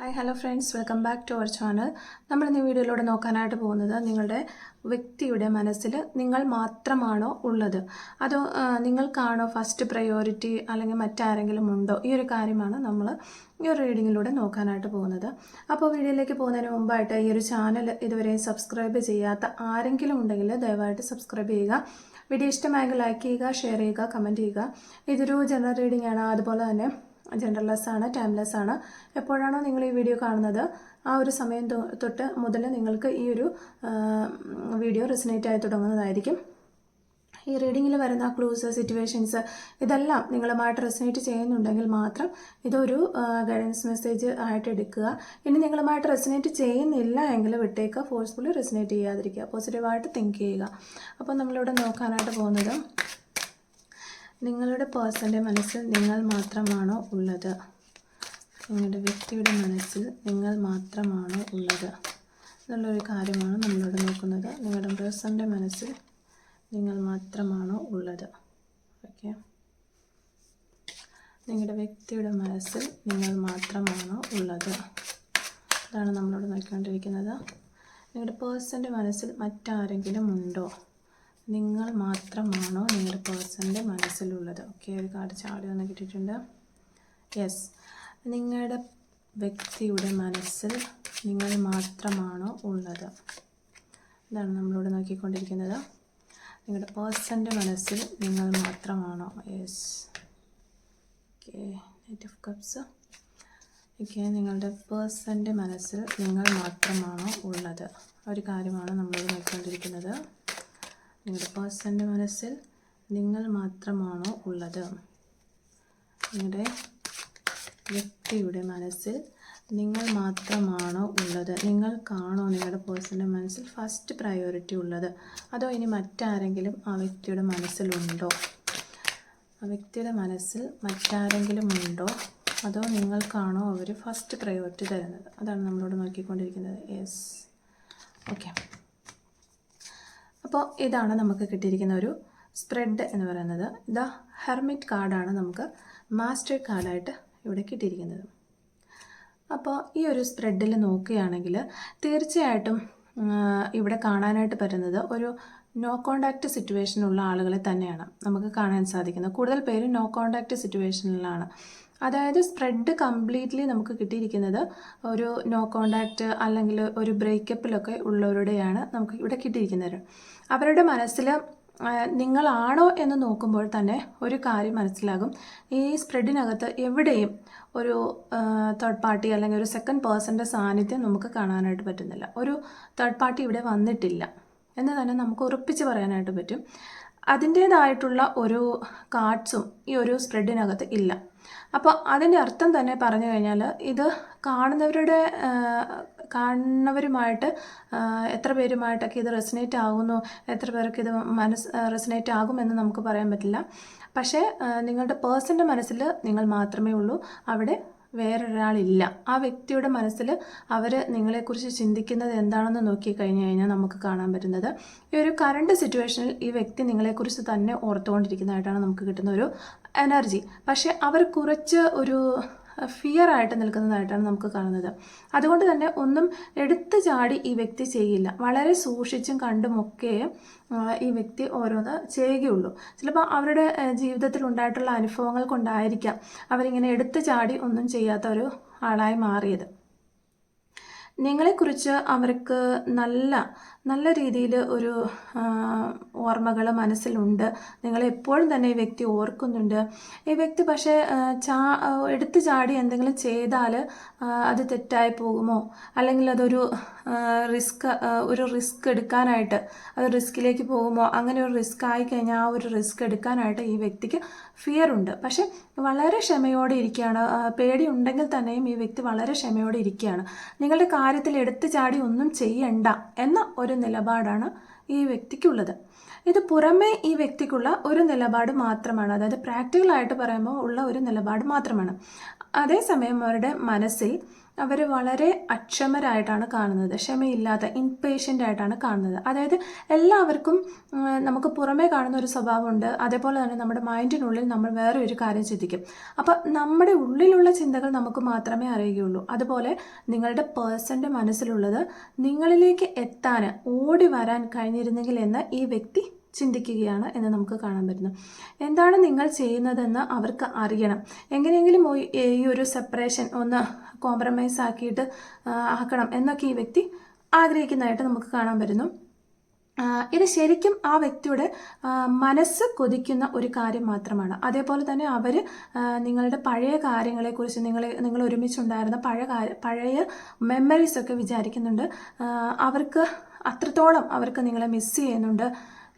Hi hello friends, welcome back to our channel. നമ്മളിന്ന് ഈ വീഡിയോയിലൂടെ നോക്കാനായിട്ട് പോകുന്നത് നിങ്ങളുടെ വ്യക്തിയുടെ മനസ്സിൽ നിങ്ങൾ മാത്രമാണോ ഉള്ളത്, അതോ നിങ്ങൾക്കാണോ ഫസ്റ്റ് പ്രയോറിറ്റി, അല്ലെങ്കിൽ മറ്റാരെങ്കിലും ഉണ്ടോ? ഈ ഒരു കാര്യമാണ് നമ്മൾ ഈ ഒരു റീഡിങ്ങിലൂടെ നോക്കാനായിട്ട് പോകുന്നത്. അപ്പോൾ വീഡിയോയിലേക്ക് പോകുന്നതിന് മുമ്പായിട്ട് ഈ ഒരു ചാനൽ ഇതുവരെ സബ്സ്ക്രൈബ് ചെയ്യാത്ത ആരെങ്കിലും ഉണ്ടെങ്കിൽ ദയവായിട്ട് സബ്സ്ക്രൈബ് ചെയ്യുക. വീഡിയോ ഇഷ്ടമായെങ്കിൽ ലൈക്ക് ചെയ്യുക, ഷെയർ ചെയ്യുക, കമൻറ്റ് ചെയ്യുക. ഇതൊരു ജനറൽ റീഡിംഗ് ആണ്, അതുപോലെ തന്നെ ജെൻഡർലെസ് ആണ്, ടൈംലെസ് ആണ്. എപ്പോഴാണോ നിങ്ങൾ ഈ വീഡിയോ കാണുന്നത് ആ ഒരു സമയം തൊട്ട് മുതൽ നിങ്ങൾക്ക് ഈ ഒരു വീഡിയോ റെസനേറ്റ് ആയി തുടങ്ങുന്നതായിരിക്കും. ഈ റീഡിങ്ങിൽ വരുന്ന ക്ലൂസ്, സിറ്റുവേഷൻസ് ഇതെല്ലാം നിങ്ങളുമായിട്ട് റെസനേറ്റ് ചെയ്യുന്നുണ്ടെങ്കിൽ മാത്രം ഇതൊരു ഗൈഡൻസ് മെസ്സേജ് ആയിട്ട് എടുക്കുക. ഇനി നിങ്ങളുമായിട്ട് റെസനേറ്റ് ചെയ്യുന്നില്ല എങ്കിൽ വിട്ടേക്കുക, ഫോഴ്സ്ഫുള്ളി റെസനേറ്റ് ചെയ്യാതിരിക്കുക, പോസിറ്റീവായിട്ട് തിങ്ക് ചെയ്യുക. അപ്പോൾ നമ്മളിവിടെ നോക്കാനായിട്ട് പോകുന്നത് നിങ്ങളുടെ പേഴ്സൻ്റെ മനസ്സിൽ നിങ്ങൾ മാത്രമാണോ ഉള്ളത്, നിങ്ങളുടെ വ്യക്തിയുടെ മനസ്സിൽ നിങ്ങൾ മാത്രമാണോ ഉള്ളത് എന്നുള്ളൊരു കാര്യമാണ് നമ്മളിവിടെ നോക്കുന്നത്. നിങ്ങളുടെ പേഴ്സൻ്റെ മനസ്സിൽ നിങ്ങൾ മാത്രമാണോ ഉള്ളത്? ഓക്കെ, നിങ്ങളുടെ വ്യക്തിയുടെ മനസ്സിൽ നിങ്ങൾ മാത്രമാണോ ഉള്ളത്, അതാണ് നമ്മളിവിടെ നോക്കിക്കൊണ്ടിരിക്കുന്നത്. നിങ്ങളുടെ പേഴ്സൻ്റെ മനസ്സിൽ മറ്റാരെങ്കിലും ഉണ്ടോ? നിങ്ങൾ മാത്രമാണോ നിങ്ങളുടെ പേഴ്സൻ്റെ മനസ്സിലുള്ളത്? ഓക്കെ, ഒരു കാർഡ് ചാടി വന്ന് കിട്ടിയിട്ടുണ്ട്. യെസ്, നിങ്ങളുടെ വ്യക്തിയുടെ മനസ്സിൽ നിങ്ങൾ മാത്രമാണോ ഉള്ളത്, ഇതാണ് നമ്മളിവിടെ നോക്കിക്കൊണ്ടിരിക്കുന്നത്. നിങ്ങളുടെ പേഴ്സൻ്റെ മനസ്സിൽ നിങ്ങൾ മാത്രമാണോ? Yes. Okay, knight of cups. Okay, നിങ്ങളുടെ പേഴ്സൻ്റെ മനസ്സിൽ നിങ്ങൾ മാത്രമാണോ ഉള്ളത്, ഒരു കാര്യമാണ് നമ്മളിവിടെ നോക്കിക്കൊണ്ടിരിക്കുന്നത്. നിങ്ങളുടെ പേഴ്സൻ്റെ മനസ്സിൽ നിങ്ങൾ മാത്രമാണോ ഉള്ളത്? നിങ്ങളുടെ വ്യക്തിയുടെ മനസ്സിൽ നിങ്ങൾ മാത്രമാണോ ഉള്ളത്? നിങ്ങൾക്കാണോ നിങ്ങളുടെ പേഴ്സൻ്റെ മനസ്സിൽ ഫസ്റ്റ് പ്രയോറിറ്റി ഉള്ളത്, അതോ ഇനി മറ്റാരെങ്കിലും ആ വ്യക്തിയുടെ മനസ്സിലുണ്ടോ? ആ വ്യക്തിയുടെ മനസ്സിൽ മറ്റാരെങ്കിലും ഉണ്ടോ, അതോ നിങ്ങൾക്കാണോ അവർ ഫസ്റ്റ് പ്രയോറിറ്റി തരുന്നത്? അതാണ് നമ്മളോട് നോക്കിക്കൊണ്ടിരിക്കുന്നത്. യെസ്. ഓക്കെ, അപ്പോൾ ഇതാണ് നമുക്ക് കിട്ടിയിരിക്കുന്ന ഒരു സ്പ്രെഡ് എന്ന് പറയുന്നത്. ദ ഹെർമിറ്റ് കാർഡാണ് നമുക്ക് മാസ്റ്റർ കാർഡായിട്ട് ഇവിടെ കിട്ടിയിരിക്കുന്നത്. അപ്പോൾ ഈ ഒരു സ്പ്രെഡിൽ നോക്കുകയാണെങ്കിൽ തീർച്ചയായിട്ടും ഇവിടെ കാണാനായിട്ട് പറ്റുന്നത് ഒരു നോ കോണ്ടാക്റ്റ് സിറ്റുവേഷനുള്ള ആളുകളെ തന്നെയാണ് നമുക്ക് കാണാൻ സാധിക്കുന്നത്. കൂടുതൽ പേര് നോ കോണ്ടാക്റ്റ് സിറ്റുവേഷനിലാണ്. അതായത് സ്പ്രെഡ് കംപ്ലീറ്റ്ലി നമുക്ക് കിട്ടിയിരിക്കുന്നത് ഒരു നോ കോണ്ടാക്റ്റ് അല്ലെങ്കിൽ ഒരു ബ്രേക്കപ്പിലൊക്കെ ഉള്ളവരുടെയാണ് നമുക്ക് ഇവിടെ കിട്ടിയിരിക്കുന്നത്. അവരുടെ മനസ്സിൽ നിങ്ങളാണോ എന്ന് നോക്കുമ്പോൾ തന്നെ ഒരു കാര്യം മനസ്സിലാകും. ഈ സ്പ്രെഡിനകത്ത് എവിടെയും ഒരു തേർഡ് പാർട്ടി അല്ലെങ്കിൽ ഒരു സെക്കൻഡ് പേഴ്സൻ്റെ സാന്നിധ്യം നമുക്ക് കാണാനായിട്ട് പറ്റുന്നില്ല. ഒരു തേർഡ് പാർട്ടി ഇവിടെ വന്നിട്ടില്ല എന്ന് തന്നെ നമുക്ക് ഉറപ്പിച്ച് പറയാനായിട്ട് പറ്റും. അതിൻ്റേതായിട്ടുള്ള ഒരു കാർഡ്സും ഈ ഒരു സ്പ്രെഡിനകത്ത് ഇല്ല. അപ്പോൾ അതിൻ്റെ അർത്ഥം തന്നെ പറഞ്ഞു കഴിഞ്ഞാൽ ഇത് കാണുന്നവരുമായിട്ട് എത്ര പേരുമായിട്ടൊക്കെ ഇത് റെസനേറ്റ് ആകുന്നു, എത്ര പേർക്ക് ഇത് റെസനേറ്റ് ആകുമെന്ന് നമുക്ക് പറയാൻ പറ്റില്ല. പക്ഷേ നിങ്ങളുടെ പേഴ്സൻ്റെ മനസ്സിൽ നിങ്ങൾ മാത്രമേ ഉള്ളൂ, അവിടെ വേറൊരാളില്ല. ആ വ്യക്തിയുടെ മനസ്സിൽ അവർ നിങ്ങളെക്കുറിച്ച് ചിന്തിക്കുന്നത് എന്താണെന്ന് നോക്കിക്കഴിഞ്ഞ് കഴിഞ്ഞാൽ നമുക്ക് കാണാൻ പറ്റുന്നത് ഈ ഒരു കറണ്ട് സിറ്റുവേഷനിൽ ഈ വ്യക്തി നിങ്ങളെക്കുറിച്ച് തന്നെ ഓർത്തുകൊണ്ടിരിക്കുന്നതായിട്ടാണ് നമുക്ക് കിട്ടുന്ന ഒരു എനർജി. പക്ഷേ അവർ കുറച്ച് ഒരു ഫിയർ ആയിട്ട് നിൽക്കുന്നതായിട്ടാണ് നമുക്ക് കാണുന്നത്. അതുകൊണ്ട് തന്നെ ഒന്നും എടുത്തു ചാടി ഈ വ്യക്തി ചെയ്യില്ല. വളരെ സൂക്ഷിച്ചും കണ്ടുമൊക്കെ ഈ വ്യക്തി ഓരോന്ന് ചെയ്യുകയുള്ളൂ. ചിലപ്പോൾ അവരുടെ ജീവിതത്തിൽ ഉണ്ടായിട്ടുള്ള അനുഭവങ്ങൾ കൊണ്ടായിരിക്കാം അവരിങ്ങനെ എടുത്തു ചാടി ഒന്നും ചെയ്യാത്ത ഒരു ആളായി മാറിയത്. നിങ്ങളെക്കുറിച്ച് അവർക്ക് നല്ല രീതിയിൽ ഒരു ഓർമ്മകൾ മനസ്സിലുണ്ട്. നിങ്ങളെപ്പോഴും തന്നെ ഈ വ്യക്തി ഓർക്കുന്നുണ്ട്. ഈ വ്യക്തി പക്ഷേ എടുത്തു ചാടി എന്തെങ്കിലും ചെയ്താൽ അത് തെറ്റായി പോകുമോ, അല്ലെങ്കിൽ അതൊരു റിസ്ക് എടുക്കാനായിട്ട് അത് റിസ്കിലേക്ക് പോകുമോ, അങ്ങനെ ഒരു റിസ്ക് ആയിക്കഴിഞ്ഞാൽ ആ ഒരു റിസ്ക് എടുക്കാനായിട്ട് ഈ വ്യക്തിക്ക് ഫിയർ ഉണ്ട്. പക്ഷെ വളരെ ക്ഷമയോടെ ഇരിക്കുകയാണ്. പേടി ഉണ്ടെങ്കിൽ തന്നെയും ഈ വ്യക്തി വളരെ ക്ഷമയോടെ ഇരിക്കുകയാണ്. നിങ്ങളുടെ കാര്യത്തിൽ എടുത്തു ചാടി ഒന്നും ചെയ്യണ്ട എന്ന ഒരു നിലപാടാണ് ഈ വ്യക്തിക്കുള്ളത്. ഇത് പുറമേ ഈ വ്യക്തിക്കുള്ള ഒരു നിലപാട് മാത്രമാണ്, അതായത് പ്രാക്ടിക്കലായിട്ട് പറയുമ്പോൾ ഉള്ള ഒരു നിലപാട് മാത്രമാണ്. അതേസമയം അവരുടെ മനസ്സിൽ അവർ വളരെ അക്ഷമരായിട്ടാണ് കാണുന്നത്, ക്ഷമയില്ലാത്ത ഇൻപേഷ്യൻ്റ് ആയിട്ടാണ് കാണുന്നത്. അതായത് എല്ലാവർക്കും നമുക്ക് പുറമേ കാണുന്ന ഒരു സ്വഭാവമുണ്ട്, അതേപോലെ തന്നെ നമ്മുടെ മൈൻഡിനുള്ളിൽ നമ്മൾ വേറെ ഒരു കാര്യം ചിന്തിക്കും. അപ്പം നമ്മുടെ ഉള്ളിലുള്ള ചിന്തകൾ നമുക്ക് മാത്രമേ അറിയുകയുള്ളൂ. അതുപോലെ നിങ്ങളുടെ പേഴ്സൻ്റെ മനസ്സിലുള്ളത് നിങ്ങളിലേക്ക് എത്താൻ ഓടി വരാൻ കഴിഞ്ഞിരുന്നെങ്കിൽ എന്ന് ഈ വ്യക്തി ചിന്തിക്കുകയാണ് എന്ന് നമുക്ക് കാണാൻ പറ്റുന്നു. എന്താണ് നിങ്ങൾ ചെയ്യുന്നതെന്ന് അവർക്ക് അറിയണം. എങ്ങനെയെങ്കിലും ഈ ഒരു സെപ്പറേഷൻ ഒന്ന് കോംപ്രമൈസ് ആക്കണം എന്നൊക്കെ ഈ വ്യക്തി ആഗ്രഹിക്കുന്നതായിട്ട് നമുക്ക് കാണാൻ പറ്റുന്നു. ഇത് ശരിക്കും ആ വ്യക്തിയുടെ മനസ്സ് കൊതിക്കുന്ന ഒരു കാര്യം മാത്രമാണ്. അതേപോലെ തന്നെ അവർ നിങ്ങളുടെ പഴയ കാര്യങ്ങളെക്കുറിച്ച് നിങ്ങൾ ഒരുമിച്ചുണ്ടായിരുന്ന പഴയ മെമ്മറീസൊക്കെ വിചാരിക്കുന്നുണ്ട്. അവർക്ക് അത്രത്തോളം അവർക്ക് നിങ്ങളെ മിസ് ചെയ്യുന്നുണ്ട്.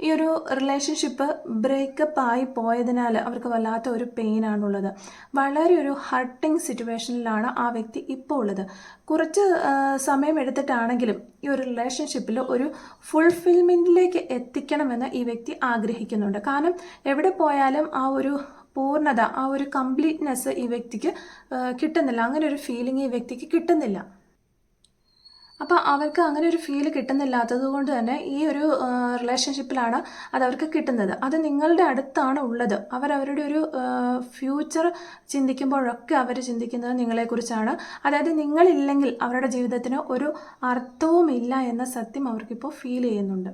ഈ ഒരു റിലേഷൻഷിപ്പ് ബ്രേക്കപ്പ് ആയി പോയതിനാൽ അവർക്ക് വല്ലാത്ത ഒരു പെയിനാണുള്ളത്. വളരെ ഒരു ഹർട്ടിങ് സിറ്റുവേഷനിലാണ് ആ വ്യക്തി ഇപ്പോൾ ഉള്ളത്. കുറച്ച് സമയം എടുത്തിട്ടാണെങ്കിലും ഈ ഒരു റിലേഷൻഷിപ്പിൽ ഒരു ഫുൾഫിൽമെൻറ്റിലേക്ക് എത്തിക്കണമെന്ന് ഈ വ്യക്തി ആഗ്രഹിക്കുന്നുണ്ട്. കാരണം എവിടെ പോയാലും ആ ഒരു പൂർണ്ണത, ആ ഒരു കംപ്ലീറ്റ്നെസ് ഈ വ്യക്തിക്ക് കിട്ടുന്നില്ല. അങ്ങനെ ഒരു ഫീലിംഗ് ഈ വ്യക്തിക്ക് കിട്ടുന്നില്ല. അപ്പോൾ അവർക്ക് അങ്ങനെ ഒരു ഫീൽ കിട്ടുന്നില്ലാത്തത് കൊണ്ട് തന്നെ ഈ ഒരു റിലേഷൻഷിപ്പിലാണ് അതവർക്ക് കിട്ടുന്നത്. അത് നിങ്ങളുടെ അടുത്താണ് ഉള്ളത്. അവരവരുടെ ഒരു ഫ്യൂച്ചർ ചിന്തിക്കുമ്പോഴൊക്കെ അവർ ചിന്തിക്കുന്നത് നിങ്ങളെക്കുറിച്ചാണ്. അതായത് നിങ്ങളില്ലെങ്കിൽ അവരുടെ ജീവിതത്തിന് ഒരു അർത്ഥവുമില്ല എന്ന സത്യം അവർക്കിപ്പോൾ ഫീൽ ചെയ്യുന്നുണ്ട്.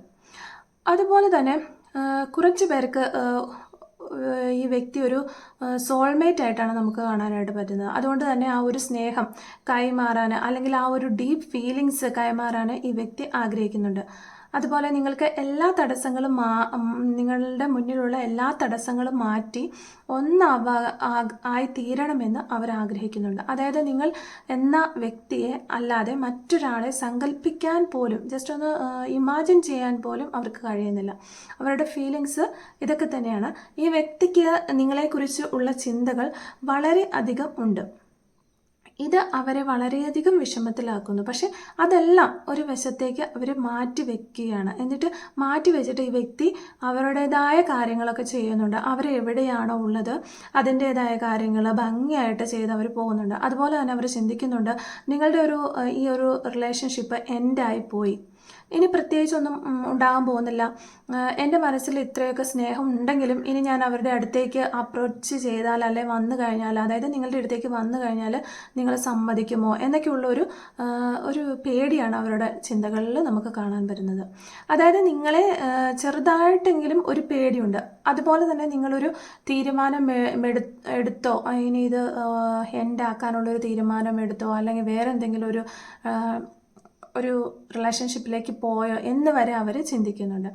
അതുപോലെ തന്നെ കുറച്ച് പേർക്ക് ഈ വ്യക്തി ഒരു സോൾമേറ്റ് ആയിട്ടാണ് നമുക്ക് കാണാനായിട്ട് പറ്റുന്നത്. അതുകൊണ്ട് തന്നെ ആ ഒരു സ്നേഹം കൈമാറാൻ, അല്ലെങ്കിൽ ആ ഒരു ഡീപ്പ് ഫീലിങ്സ് കൈമാറാൻ ഈ വ്യക്തി ആഗ്രഹിക്കുന്നുണ്ട്. അതുപോലെ നിങ്ങൾക്ക് എല്ലാ തടസ്സങ്ങളും നിങ്ങളുടെ മുന്നിലുള്ള എല്ലാ തടസ്സങ്ങളും മാറ്റി ആയി തീരണമെന്ന് അവർ ആഗ്രഹിക്കുന്നുണ്ട്. അതായത് നിങ്ങൾ എന്ന വ്യക്തിയെ അല്ലാതെ മറ്റൊരാളെ സങ്കല്പിക്കാൻ പോലും, ജസ്റ്റ് ഒന്ന് ഇമാജിൻ ചെയ്യാൻ പോലും അവർക്ക് കഴിയുന്നില്ല. അവരുടെ ഫീലിങ്സ് ഇതൊക്കെ തന്നെയാണ്. ഈ വ്യക്തിക്ക് നിങ്ങളെക്കുറിച്ച് ഉള്ള ചിന്തകൾ വളരെ അധികം ഉണ്ട്. ഇത് അവരെ വളരെയധികം വിഷമത്തിലാക്കുന്നു. പക്ഷെ അതെല്ലാം ഒരു വശത്തേക്ക് അവർ മാറ്റി വെക്കുകയാണ്. എന്നിട്ട് മാറ്റി വെച്ചിട്ട് ഈ വ്യക്തി അവരുടേതായ കാര്യങ്ങളൊക്കെ ചെയ്യുന്നുണ്ട്. അവരെവിടെയാണോ ഉള്ളത് അതിൻ്റേതായ കാര്യങ്ങൾ ഭംഗിയായിട്ട് ചെയ്ത് അവർ പോകുന്നുണ്ട്. അതുപോലെ തന്നെ അവർ ചിന്തിക്കുന്നുണ്ട്, നിങ്ങളുടെ ഈ ഒരു റിലേഷൻഷിപ്പ് എൻഡായി പോയി, ഇനി പ്രത്യേകിച്ചൊന്നും ഉണ്ടാകാൻ പോകുന്നില്ല. എൻ്റെ മനസ്സിൽ ഇത്രയൊക്കെ സ്നേഹം ഉണ്ടെങ്കിലും ഇനി ഞാൻ അവരുടെ അടുത്തേക്ക് അപ്രോച്ച് ചെയ്താൽ, അല്ലെ വന്നു കഴിഞ്ഞാൽ, അതായത് നിങ്ങളുടെ അടുത്തേക്ക് വന്നു കഴിഞ്ഞാൽ നിങ്ങൾ സമ്മതിക്കുമോ എന്നൊക്കെയുള്ള ഒരു പേടിയാണ് അവരുടെ ചിന്തകളിൽ നമുക്ക് കാണാൻ പറ്റുന്നത്. അതായത് നിങ്ങളെ ചെറുതായിട്ടെങ്കിലും ഒരു പേടിയുണ്ട്. അതുപോലെ തന്നെ നിങ്ങളൊരു തീരുമാനം എടുത്തോ, ഇനി ഇത് എൻഡാക്കാനുള്ളൊരു തീരുമാനം എടുത്തോ, അല്ലെങ്കിൽ വേറെ എന്തെങ്കിലും ഒരു റിലേഷൻഷിപ്പിലേക്ക് പോയോ എന്ന് വരെ അവർ ചിന്തിക്കുന്നുണ്ട്.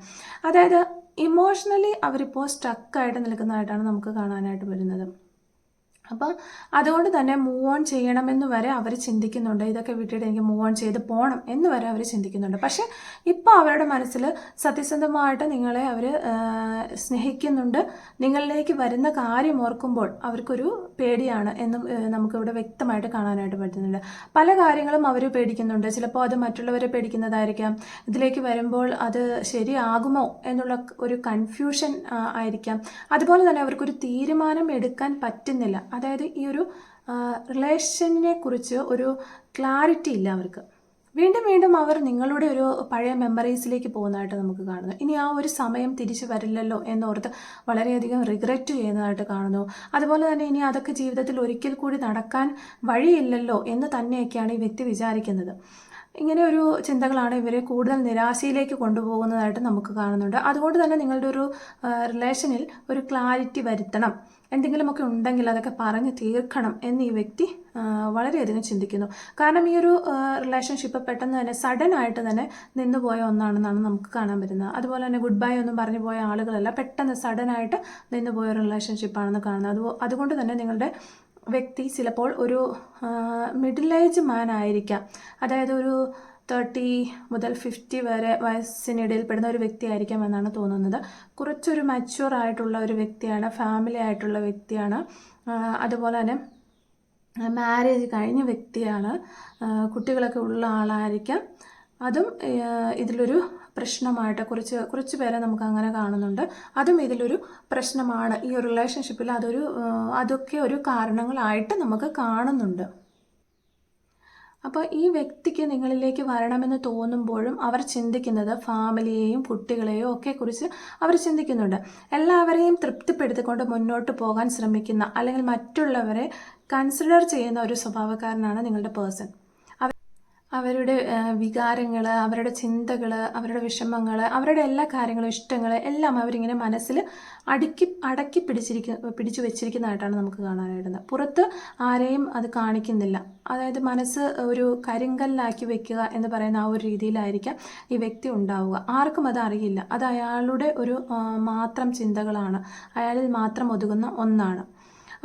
അതായത് ഇമോഷണലി അവരിപ്പോൾ സ്റ്റക്കായിട്ട് നിൽക്കുന്നതായിട്ടാണ് നമുക്ക് കാണാനായിട്ട് വരുന്നത്. അപ്പം അതുകൊണ്ട് തന്നെ മൂവ് ഓൺ ചെയ്യണമെന്ന് വരെ അവർ ചിന്തിക്കുന്നുണ്ട്. ഇതൊക്കെ വിട്ടിട്ട് എനിക്ക് മൂവ് ഓൺ ചെയ്ത് പോകണം എന്ന് വരെ അവർ ചിന്തിക്കുന്നുണ്ട്. പക്ഷേ ഇപ്പോൾ അവരുടെ മനസ്സിൽ സത്യസന്ധമായിട്ട് നിങ്ങളെ അവർ സ്നേഹിക്കുന്നുണ്ട്. നിങ്ങളിലേക്ക് വരുന്ന കാര്യം ഓർക്കുമ്പോൾ അവർക്കൊരു പേടിയാണ് എന്നും നമുക്കിവിടെ വ്യക്തമായിട്ട് കാണാനായിട്ട് പറ്റുന്നുണ്ട്. പല കാര്യങ്ങളും അവർ പേടിക്കുന്നുണ്ട്. ചിലപ്പോൾ അത് മറ്റുള്ളവരെ പേടിക്കുന്നതായിരിക്കാം. ഇതിലേക്ക് വരുമ്പോൾ അത് ശരിയാകുമോ എന്നുള്ള ഒരു കൺഫ്യൂഷൻ ആയിരിക്കാം. അതുപോലെ തന്നെ അവർക്കൊരു തീരുമാനം എടുക്കാൻ പറ്റുന്നില്ല. അതായത് ഈ ഒരു റിലേഷനെ കുറിച്ച് ഒരു ക്ലാരിറ്റി ഇല്ല അവർക്ക്. വീണ്ടും വീണ്ടും അവർ നിങ്ങളുടെ ഒരു പഴയ മെമ്മറീസിലേക്ക് പോകുന്നതായിട്ട് നമുക്ക് കാണുന്നു. ഇനി ആ ഒരു സമയം തിരിച്ചു വരില്ലല്ലോ എന്നോർത്ത് വളരെയധികം റിഗ്രറ്റ് ചെയ്യുന്നതായിട്ട് കാണുന്നു. അതുപോലെ തന്നെ ഇനി അതൊക്കെ ജീവിതത്തിൽ ഒരിക്കൽ കൂടി നടക്കാൻ വഴിയില്ലല്ലോ എന്ന് തന്നെയൊക്കെയാണ് ഈ വ്യക്തി വിചാരിക്കുന്നത്. ഇങ്ങനെ ഒരു ചിന്തകളാണ് ഇവരെ കൂടുതൽ നിരാശയിലേക്ക് കൊണ്ടുപോകുന്നതായിട്ട് നമുക്ക് കാണുന്നുണ്ട്. അതുകൊണ്ട് തന്നെ നിങ്ങളുടെ ഒരു റിലേഷനിൽ ഒരു ക്ലാരിറ്റി വരുത്തണം, എന്തെങ്കിലുമൊക്കെ ഉണ്ടെങ്കിൽ അതൊക്കെ പറഞ്ഞ് തീർക്കണം എന്ന് ഈ വ്യക്തി വളരെയധികം ചിന്തിക്കുന്നു. കാരണം ഈ ഒരു റിലേഷൻഷിപ്പ് പെട്ടെന്ന് തന്നെ സഡനായിട്ട് തന്നെ നിന്നുപോയ ഒന്നാണെന്നാണ് നമുക്ക് കാണാൻ പറ്റുന്നത്. അതുപോലെ തന്നെ ഗുഡ് ബൈ ഒന്നും പറഞ്ഞു പോയ ആളുകളല്ല, പെട്ടെന്ന് സഡനായിട്ട് നിന്നുപോയ റിലേഷൻഷിപ്പാണെന്ന് കാണുന്നത്. അതുകൊണ്ട് തന്നെ നിങ്ങളുടെ വ്യക്തി ചിലപ്പോൾ ഒരു മിഡിൽ ഏജ് മാൻ ആയിരിക്കാം. അതായത് ഒരു 30 മുതൽ 50 വരെ വയസ്സിനിടയിൽ പെടുന്ന ഒരു വ്യക്തി ആയിരിക്കാം എന്നാണ് തോന്നുന്നത്. കുറച്ചൊരു മച്യൂർ ആയിട്ടുള്ള ഒരു വ്യക്തിയാണ്, ഫാമിലി ആയിട്ടുള്ള വ്യക്തിയാണ്. അതുപോലെ തന്നെ മാരേജ് കഴിഞ്ഞ വ്യക്തിയാണ്, കുട്ടികളൊക്കെ ഉള്ള ആളായിരിക്കാം. അതും ഇതിലൊരു പ്രശ്നമായിട്ട് കുറച്ച് പേരെ നമുക്ക് അങ്ങനെ കാണുന്നുണ്ട്. അതും ഇതിലൊരു പ്രശ്നമാണ്. ഈ ഒരു റിലേഷൻഷിപ്പിൽ അതൊക്കെ ഒരു കാരണങ്ങളായിട്ട് നമുക്ക് കാണുന്നുണ്ട്. അപ്പോൾ ഈ വ്യക്തിക്ക് നിങ്ങളിലേക്ക് വരണമെന്ന് തോന്നുമ്പോഴും അവർ ചിന്തിക്കുന്നത് ഫാമിലിയെയും കുട്ടികളെയും ഒക്കെ കുറിച്ച് അവർ ചിന്തിക്കുന്നുണ്ട്. എല്ലാവരെയും തൃപ്തിപ്പെടുത്തിക്കൊണ്ട് മുന്നോട്ട് പോകാൻ ശ്രമിക്കുന്ന അല്ലെങ്കിൽ മറ്റുള്ളവരെ കൺസിഡർ ചെയ്യുന്ന ഒരു സ്വഭാവക്കാരനാണ് നിങ്ങളുടെ പേഴ്സൺ. അവരുടെ വികാരങ്ങൾ, അവരുടെ ചിന്തകൾ, അവരുടെ വിഷമങ്ങൾ, അവരുടെ എല്ലാ കാര്യങ്ങളും, ഇഷ്ടങ്ങൾ എല്ലാം അവരിങ്ങനെ മനസ്സിൽ അടക്കി പിടിച്ചു വെച്ചിരിക്കുന്നതായിട്ടാണ് നമുക്ക് കാണാനായിട്ടുള്ളത്. പുറത്ത് ആരെയും അത് കാണിക്കുന്നില്ല. അതായത് മനസ്സ് ഒരു കരിങ്കല്ലാക്കി വെക്കുക എന്ന് പറയുന്ന ആ ഒരു രീതിയിലായിരിക്കാം ഈ വ്യക്തി ഉണ്ടാവുക. ആർക്കും അത് അറിയില്ല. അത് അയാളുടെ ഒരു മാത്രം ചിന്തകളാണ്, അയാളിൽ മാത്രം ഒതുങ്ങുന്ന ഒന്നാണ്.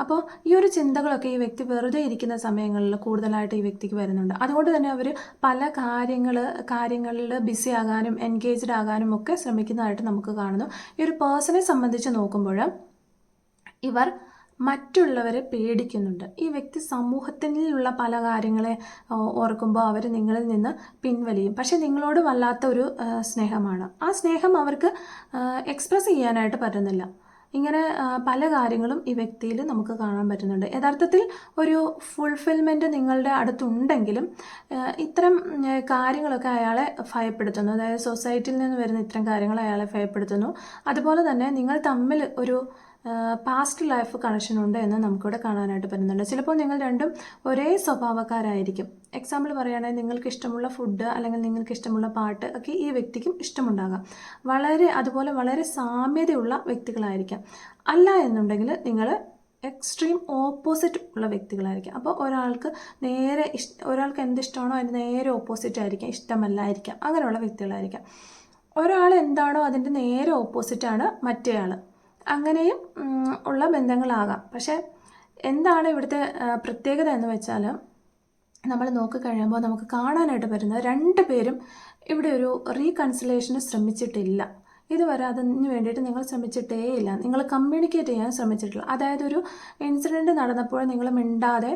അപ്പോൾ ഈ ഒരു ചിന്തകളൊക്കെ ഈ വ്യക്തി വെറുതെ ഇരിക്കുന്ന സമയങ്ങളിൽ കൂടുതലായിട്ട് ഈ വ്യക്തിക്ക് വരുന്നുണ്ട്. അതുകൊണ്ട് തന്നെ അവർ പല കാര്യങ്ങളിൽ ബിസി ആകാനും എൻഗേജ്ഡ് ആകാനും ഒക്കെ ശ്രമിക്കുന്നതായിട്ട് നമുക്ക് കാണുന്നു. ഈ ഒരു പേഴ്സണെ സംബന്ധിച്ച് നോക്കുമ്പോൾ ഇവർ മറ്റുള്ളവരെ പേടിക്കുന്നുണ്ട്. ഈ വ്യക്തി സമൂഹത്തിലുള്ള പല കാര്യങ്ങളെ ഓർക്കുമ്പോൾ അവർ നിങ്ങളിൽ നിന്ന് പിൻവലിയും. പക്ഷെ നിങ്ങളോട് വല്ലാത്ത ഒരു സ്നേഹമാണ്. ആ സ്നേഹം അവർക്ക് എക്സ്പ്രസ് ചെയ്യാനായിട്ട് പറ്റുന്നില്ല. ഇങ്ങനെ പല കാര്യങ്ങളും ഈ വ്യക്തിയിൽ നമുക്ക് കാണാൻ പറ്റുന്നുണ്ട്. യഥാർത്ഥത്തിൽ ഒരു ഫുൾഫിൽമെൻറ്റ് നിങ്ങളുടെ അടുത്തുണ്ടെങ്കിലും ഇത്തരം കാര്യങ്ങളൊക്കെ അയാളെ ഭയപ്പെടുത്തുന്നു. അതായത് സൊസൈറ്റിയിൽ നിന്ന് വരുന്ന ഇത്തരം കാര്യങ്ങൾ അയാളെ ഭയപ്പെടുത്തുന്നു. അതുപോലെ തന്നെ നിങ്ങൾ തമ്മിൽ ഒരു പാസ്റ്റ് ലൈഫ് കണക്ഷൻ ഉണ്ട് എന്ന് നമുക്കിവിടെ കാണാനായിട്ട് പറ്റുന്നുണ്ട്. ചിലപ്പോൾ നിങ്ങൾ രണ്ടും ഒരേ സ്വഭാവക്കാരായിരിക്കും. എക്സാമ്പിൾ പറയുകയാണെങ്കിൽ നിങ്ങൾക്ക് ഇഷ്ടമുള്ള ഫുഡ് അല്ലെങ്കിൽ നിങ്ങൾക്ക് ഇഷ്ടമുള്ള പാട്ട് ഒക്കെ ഈ വ്യക്തിക്കും ഇഷ്ടമുണ്ടാകാം. അതുപോലെ വളരെ സാമ്യതയുള്ള വ്യക്തികളായിരിക്കാം. അല്ല എന്നുണ്ടെങ്കിൽ നിങ്ങൾ എക്സ്ട്രീം ഓപ്പോസിറ്റ് ഉള്ള വ്യക്തികളായിരിക്കാം. അപ്പോൾ ഒരാൾക്ക് എന്തിഷ്ടമാണോ അതിന് നേരെ ഓപ്പോസിറ്റ് ആയിരിക്കാം, ഇഷ്ടമല്ലായിരിക്കാം, അങ്ങനെയുള്ള വ്യക്തികളായിരിക്കാം. ഒരാൾ എന്താണോ അതിൻ്റെ നേരെ ഓപ്പോസിറ്റാണ് മറ്റേ ആൾ. അങ്ങനെയും ഉള്ള ബന്ധങ്ങളാകാം. പക്ഷേ എന്താണ് ഇവിടുത്തെ പ്രത്യേകത എന്ന് വെച്ചാൽ നമ്മൾ നോക്കിക്കഴിയുമ്പോൾ നമുക്ക് കാണാനായിട്ട് പറ്റുന്നത് രണ്ടുപേരും ഇവിടെ ഒരു റീകൺസിലേഷന് ശ്രമിച്ചിട്ടില്ല. ഇതുവരെ അതിന് വേണ്ടിയിട്ട് നിങ്ങൾ ശ്രമിച്ചിട്ടേ ഇല്ല. നിങ്ങൾ കമ്മ്യൂണിക്കേറ്റ് ചെയ്യാൻ ശ്രമിച്ചിട്ടില്ല. അതായത് ഒരു ഇൻസിഡൻറ്റ് നടന്നപ്പോൾ നിങ്ങൾ മിണ്ടാതെ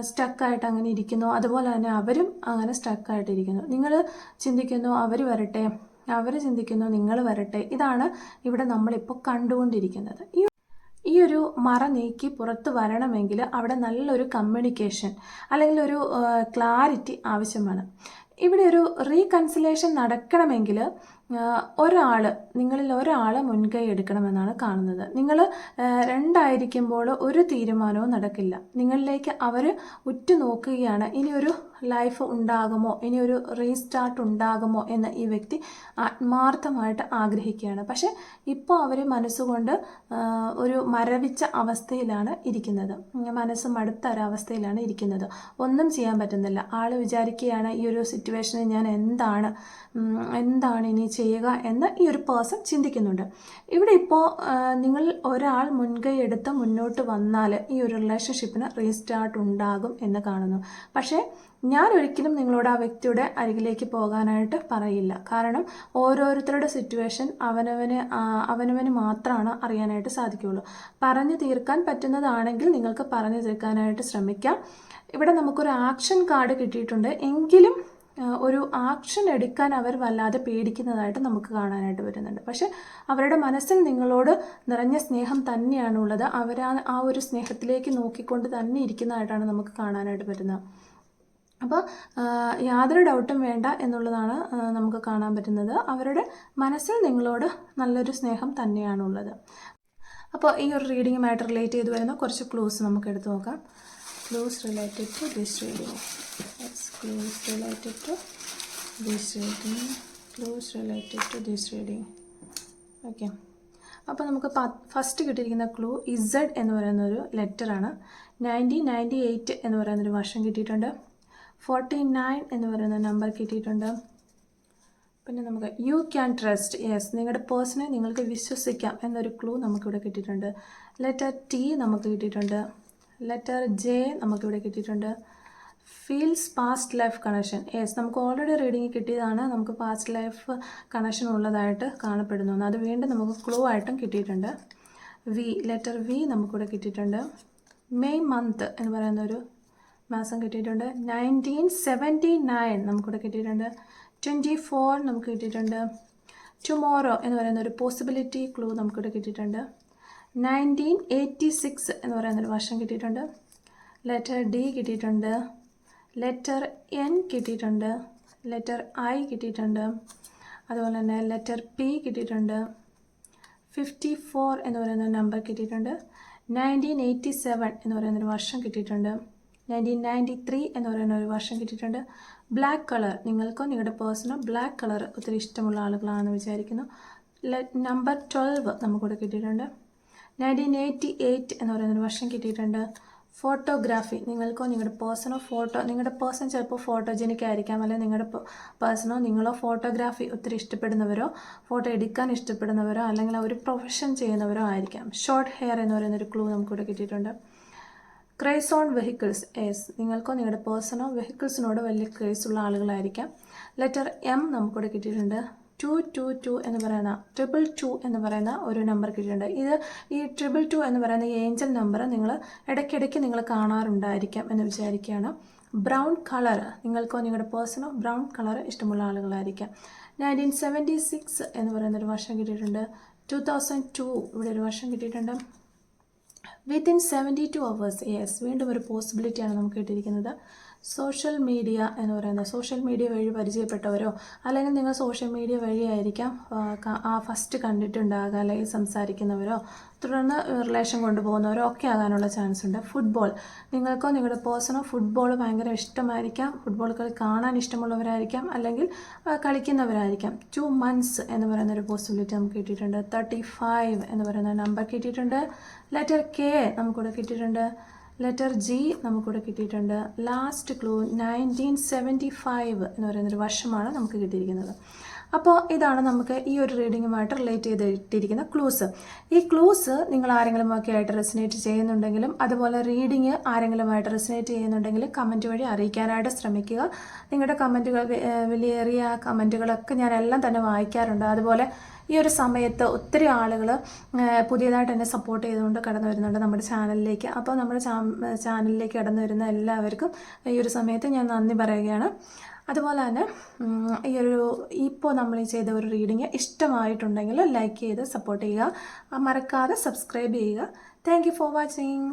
സ്റ്റക്കായിട്ട് അങ്ങനെ ഇരിക്കുന്നു. അതുപോലെ തന്നെ അവരും അങ്ങനെ സ്റ്റക്കായിട്ടിരിക്കുന്നു. നിങ്ങൾ ചിന്തിക്കുന്നു അവർ വരട്ടെ, അവർ ചിന്തിക്കുന്നു നിങ്ങൾ വരട്ടെ. ഇതാണ് ഇവിടെ നമ്മളിപ്പോൾ കണ്ടുകൊണ്ടിരിക്കുന്നത്. ഈ ഒരു മറ നീക്കി പുറത്ത് വരണമെങ്കിൽ അവിടെ നല്ലൊരു കമ്മ്യൂണിക്കേഷൻ അല്ലെങ്കിൽ ഒരു ക്ലാരിറ്റി ആവശ്യമാണ്. ഇവിടെ ഒരു റീകൺസിലേഷൻ നടക്കണമെങ്കിൽ നിങ്ങളിൽ ഒരാൾ മുൻകൈ എടുക്കണമെന്നാണ് കാണുന്നത്. നിങ്ങൾ രണ്ടായിരിക്കുമ്പോൾ ഒരു തീരുമാനവും നടക്കില്ല. നിങ്ങളിലേക്ക് അവർ ഉറ്റുനോക്കുകയാണ്. ഇനിയൊരു ലൈഫ് ഉണ്ടാകുമോ, ഇനിയൊരു റീസ്റ്റാർട്ട് ഉണ്ടാകുമോ എന്ന് ഈ വ്യക്തി ആത്മാർത്ഥമായിട്ട് ആഗ്രഹിക്കുകയാണ്. പക്ഷെ ഇപ്പോൾ അവർ മനസ്സുകൊണ്ട് ഒരു മരവിച്ച അവസ്ഥയിലാണ് ഇരിക്കുന്നത്. മനസ്സ് മടുത്ത ഒരവസ്ഥയിലാണ് ഇരിക്കുന്നത്. ഒന്നും ചെയ്യാൻ പറ്റുന്നില്ല. ആൾ വിചാരിക്കുകയാണ് ഈ ഒരു സിറ്റുവേഷനിൽ ഞാൻ എന്താണ് ഇനി ചെയ്യുക എന്ന് ഈ ഒരു പേഴ്സൺ ചിന്തിക്കുന്നുണ്ട്. ഇവിടെ ഇപ്പോൾ നിങ്ങൾ ഒരാൾ മുൻകൈ എടുത്ത് മുന്നോട്ട് വന്നാൽ ഈ ഒരു റിലേഷൻഷിപ്പിന് റീസ്റ്റാർട്ട് ഉണ്ടാകും എന്ന് കാണുന്നു. പക്ഷേ ഞാൻ ഒരിക്കലും നിങ്ങളോട് ആ വ്യക്തിയുടെ അരികിലേക്ക് പോകാനായിട്ട് പറയില്ല. കാരണം ഓരോരുത്തരുടെ സിറ്റുവേഷൻ അവനവന് മാത്രമാണ് അറിയാനായിട്ട് സാധിക്കുകയുള്ളൂ. പറഞ്ഞു തീർക്കാൻ പറ്റുന്നതാണെങ്കിൽ നിങ്ങൾക്ക് പറഞ്ഞു തീർക്കാനായിട്ട് ശ്രമിക്കാം. ഇവിടെ നമുക്കൊരു ആക്ഷൻ കാർഡ് കിട്ടിയിട്ടുണ്ട്. എങ്കിലും ഒരു ആക്ഷൻ എടുക്കാൻ അവർ വല്ലാതെ പേടിക്കുന്നതായിട്ട് നമുക്ക് കാണാനായിട്ട് വരുന്നുണ്ട്. പക്ഷെ അവരുടെ മനസ്സിൽ നിങ്ങളോട് നിറഞ്ഞ സ്നേഹം തന്നെയാണുള്ളത്. ആ ഒരു സ്നേഹത്തിലേക്ക് നോക്കിക്കൊണ്ട് തന്നെ ഇരിക്കുന്നതായിട്ടാണ് നമുക്ക് കാണാനായിട്ട് പറ്റുന്നത്. അപ്പോൾ യാതൊരു ഡൗട്ടും വേണ്ട എന്നുള്ളതാണ് നമുക്ക് കാണാൻ പറ്റുന്നത്. അവരുടെ മനസ്സിൽ നിങ്ങളോട് നല്ലൊരു സ്നേഹം തന്നെയാണുള്ളത്. അപ്പോൾ ഈ ഒരു റീഡിങ്ങുമായിട്ട് റിലേറ്റ് ചെയ്ത് വരുന്ന കുറച്ച് ക്ലൂസ് നമുക്ക് എടുത്ത് നോക്കാം. Clues related to this reading. Clues related to this reading. Clues related to this reading. Okay, അപ്പോൾ നമുക്ക് ഫസ്റ്റ് കിട്ടിയിരിക്കുന്ന ക്ലൂ ഇസഡ് എന്ന് പറയുന്നൊരു ലെറ്ററാണ്. 1998 എന്ന് പറയുന്നൊരു വർഷം കിട്ടിയിട്ടുണ്ട്. 49 എന്ന് പറയുന്ന നമ്പർ കിട്ടിയിട്ടുണ്ട്. പിന്നെ നമുക്ക് യു ക്യാൻ ട്രസ്റ്റ്, യെസ്, നിങ്ങളുടെ പേഴ്സണെ നിങ്ങൾക്ക് വിശ്വസിക്കാം എന്നൊരു ക്ലൂ നമുക്കിവിടെ കിട്ടിയിട്ടുണ്ട്. ലെറ്റർ ടി നമുക്ക് കിട്ടിയിട്ടുണ്ട്. ലെറ്റർ ജെ നമുക്കിവിടെ കിട്ടിയിട്ടുണ്ട്. Feels past life connection, yes, നമുക്ക് ഓൾറെഡി റീഡിങ് കിട്ടിയതാണ്. നമുക്ക് പാസ്റ്റ് ലൈഫ് കണക്ഷൻ ഉള്ളതായിട്ട് കാണപ്പെടുന്നു. അത് വീണ്ടും നമുക്ക് ക്ലൂ ആയിട്ടും കിട്ടിയിട്ടുണ്ട്. ലെറ്റർ വി നമുക്കിവിടെ കിട്ടിയിട്ടുണ്ട്. മെയ് മന്ത് എന്ന് പറയുന്നൊരു മാസം കിട്ടിയിട്ടുണ്ട്. 1979 നമുക്കിവിടെ കിട്ടിയിട്ടുണ്ട്. 24 നമുക്ക് കിട്ടിയിട്ടുണ്ട്. ടുമോറോ എന്ന് പറയുന്ന ഒരു പോസിബിലിറ്റി ക്ലൂ നമുക്കിവിടെ കിട്ടിയിട്ടുണ്ട്. 1986 എന്ന് പറയുന്നൊരു വർഷം കിട്ടിയിട്ടുണ്ട്. ലെറ്റർ ഡി കിട്ടിയിട്ടുണ്ട്. ലെറ്റർ എൻ കിട്ടിയിട്ടുണ്ട്. ലെറ്റർ ഐ കിട്ടിയിട്ടുണ്ട്. അതുപോലെ തന്നെ ലെറ്റർ പി കിട്ടിയിട്ടുണ്ട്. 54 എന്ന് പറയുന്ന നമ്പർ കിട്ടിയിട്ടുണ്ട്. 1987 എന്ന് പറയുന്നൊരു വർഷം കിട്ടിയിട്ടുണ്ട്. 1993 എന്ന് പറയുന്ന ഒരു വർഷം കിട്ടിയിട്ടുണ്ട്. ബ്ലാക്ക് കളർ, നിങ്ങൾക്കോ നിങ്ങളുടെ പേഴ്സണോ ബ്ലാക്ക് കളർ ഒത്തിരി ഇഷ്ടമുള്ള ആളുകളാണെന്ന് വിചാരിക്കുന്നു. നമ്പർ 12 നമുക്കിവിടെ കിട്ടിയിട്ടുണ്ട്. 1988 എന്ന് പറയുന്നൊരു വർഷം കിട്ടിയിട്ടുണ്ട്. ഫോട്ടോഗ്രാഫി, നിങ്ങൾക്കോ നിങ്ങളുടെ പേഴ്സണോ നിങ്ങളുടെ പേഴ്സൺ ചിലപ്പോൾ ഫോട്ടോജനിക് ആയിരിക്കാം, അല്ലെങ്കിൽ നിങ്ങളുടെ പേഴ്സണോ നിങ്ങളോ ഫോട്ടോഗ്രാഫി ഒത്തിരി ഇഷ്ടപ്പെടുന്നവരോ ഫോട്ടോ എടുക്കാൻ ഇഷ്ടപ്പെടുന്നവരോ അല്ലെങ്കിൽ ഒരു പ്രൊഫഷൻ ചെയ്യുന്നവരോ ആയിരിക്കാം. ഷോർട്ട് ഹെയർ എന്ന് പറയുന്നൊരു ക്ലൂ നമുക്കിവിടെ കിട്ടിയിട്ടുണ്ട്. ക്രേസ് ഓൺ വെഹിക്കിൾസ്, നിങ്ങൾക്കോ നിങ്ങളുടെ പേഴ്സണോ വെഹിക്കിൾസിനോട് വലിയ ക്രേസ് ഉള്ള ആളുകളായിരിക്കാം. ലെറ്റർ എം നമുക്കിവിടെ കിട്ടിയിട്ടുണ്ട്. 222 എന്ന് പറയുന്ന 222 എന്ന് പറയുന്ന ഒരു നമ്പർ കിട്ടിയിട്ടുണ്ട്. ഈ 222 എന്ന് പറയുന്ന ഈ ഏഞ്ചൽ നമ്പർ നിങ്ങൾ ഇടയ്ക്കിടയ്ക്ക് നിങ്ങൾ കാണാറുണ്ടായിരിക്കാം എന്ന് വിചാരിക്കുകയാണ്. ബ്രൗൺ കളർ, നിങ്ങൾക്കോ നിങ്ങളുടെ പേഴ്സണോ ബ്രൗൺ കളർ ഇഷ്ടമുള്ള ആളുകളായിരിക്കാം. 1976 എന്ന് പറയുന്നൊരു വർഷം കിട്ടിയിട്ടുണ്ട്. 2002 ഇവിടെ ഒരു വർഷം കിട്ടിയിട്ടുണ്ട്. വിത്തിൻ 72 hours, വീണ്ടും ഒരു പോസിബിലിറ്റിയാണ് നമുക്ക് കിട്ടിയിരിക്കുന്നത്. സോഷ്യൽ മീഡിയ എന്ന് പറയുന്നത്, സോഷ്യൽ മീഡിയ വഴി പരിചയപ്പെട്ടവരോ അല്ലെങ്കിൽ നിങ്ങൾ സോഷ്യൽ മീഡിയ വഴിയായിരിക്കാം ഫസ്റ്റ് കണ്ടിട്ടുണ്ടാകുക, അല്ലെങ്കിൽ സംസാരിക്കുന്നവരോ തുടർന്ന് റിലേഷൻ കൊണ്ടുപോകുന്നവരോ ഒക്കെ ആകാനുള്ള ചാൻസ് ഉണ്ട്. ഫുട്ബോൾ, നിങ്ങൾക്കോ നിങ്ങളുടെ പേഴ്സണോ ഫുട്ബോൾ ഭയങ്കര ഇഷ്ടമായിരിക്കാം, ഫുട്ബോൾ കളി കാണാൻ ഇഷ്ടമുള്ളവരായിരിക്കാം, അല്ലെങ്കിൽ കളിക്കുന്നവരായിരിക്കാം. 2 months എന്ന് പറയുന്നൊരു പോസിബിലിറ്റി നമുക്ക് കിട്ടിയിട്ടുണ്ട്. 35 എന്ന് പറയുന്ന നമ്പർ കിട്ടിയിട്ടുണ്ട്. ലെറ്റർ കെ നമുക്കിവിടെ കിട്ടിയിട്ടുണ്ട്. ലെറ്റർ ജി നമുക്കിവിടെ കിട്ടിയിട്ടുണ്ട്. ലാസ്റ്റ് ക്ലൂ 1975 എന്ന് പറയുന്നൊരു വർഷമാണ് നമുക്ക് കിട്ടിയിരിക്കുന്നത്. അപ്പോൾ ഇതാണ് നമുക്ക് ഈ ഒരു റീഡിങ്ങുമായിട്ട് റിലേറ്റ് ചെയ്തിട്ടിരിക്കുന്ന ക്ലൂസ്. ഈ ക്ലൂസ് നിങ്ങൾ ആരെങ്കിലുമൊക്കെ ആയിട്ട് റെസിനേറ്റ് ചെയ്യുന്നുണ്ടെങ്കിലും അതുപോലെ റീഡിങ് ആരെങ്കിലുമായിട്ട് റെസിനേറ്റ് ചെയ്യുന്നുണ്ടെങ്കിൽ കമൻറ്റ് വഴി അറിയിക്കാനായിട്ട് ശ്രമിക്കുക. നിങ്ങളുടെ കമൻറ്റുകൾ, വിലയേറിയ കമൻറ്റുകളൊക്കെ ഞാനെല്ലാം തന്നെ വായിക്കാറുണ്ട്. അതുപോലെ ഈ ഒരു സമയത്ത് ഒത്തിരി ആളുകൾ പുതിയതായിട്ട് എന്നെ സപ്പോർട്ട് ചെയ്തുകൊണ്ട് കടന്നു വരുന്നുണ്ട് നമ്മുടെ ചാനലിലേക്ക്. അപ്പോൾ നമ്മുടെ ചാനലിലേക്ക് കടന്നു വരുന്ന എല്ലാവർക്കും ഈ ഒരു സമയത്ത് ഞാൻ നന്ദി പറയുകയാണ്. അതുപോലെ തന്നെ ഇപ്പോൾ നമ്മൾ ചെയ്ത ഒരു റീഡിങ് ഇഷ്ടമായിട്ടുണ്ടെങ്കിൽ ലൈക്ക് ചെയ്ത് സപ്പോർട്ട് ചെയ്യുക. മറക്കാതെ സബ്സ്ക്രൈബ് ചെയ്യുക. Thank you for watching.